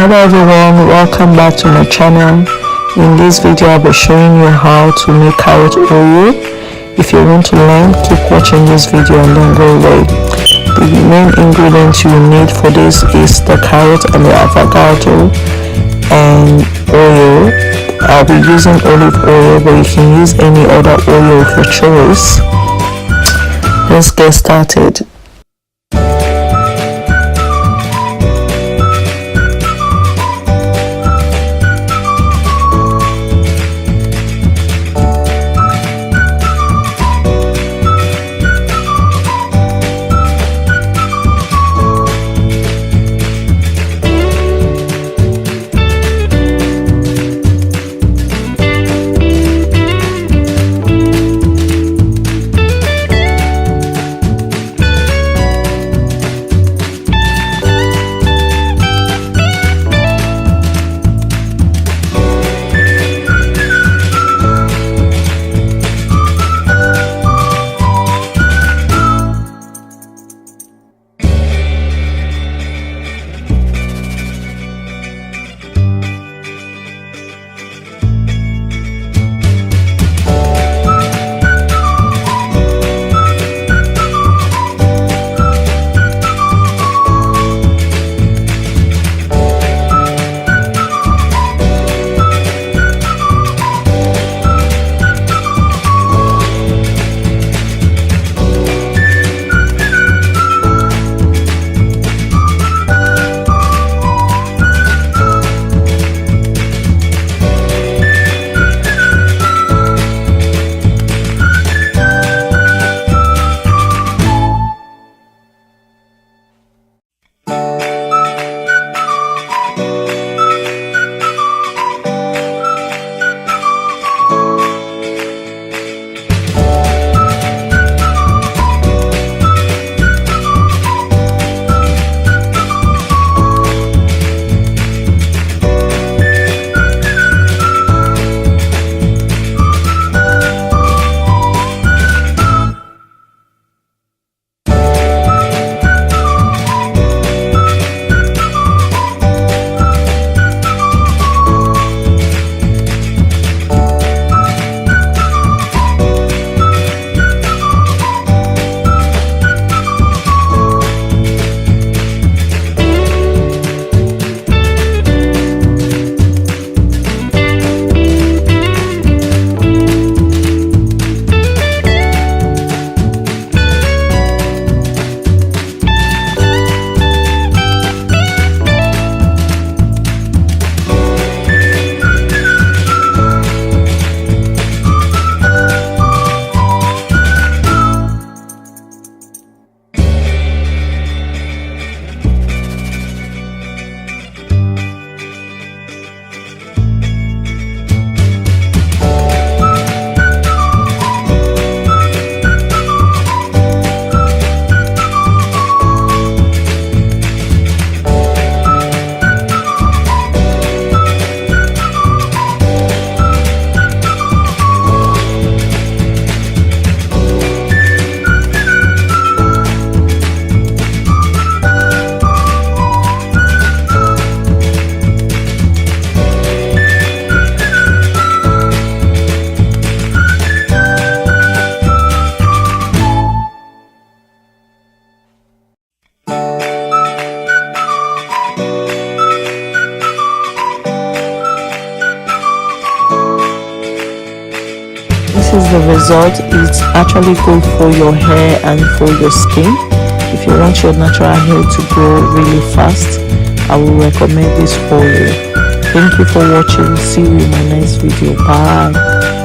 Hello everyone, welcome back to my channel. In this video I'll be showing you how to make carrot oil. If you want to learn, keep watching this video and don't go away. The main ingredients you need for this is the carrot and the avocado and oil. I'll be using olive oil, but you can use any other oil of your choice. Let's get started. This is the result. It's actually good for your hair and for your skin. If you want your natural hair to grow really fast, I will recommend this for you. Thank you for watching. See you in my next video. Bye.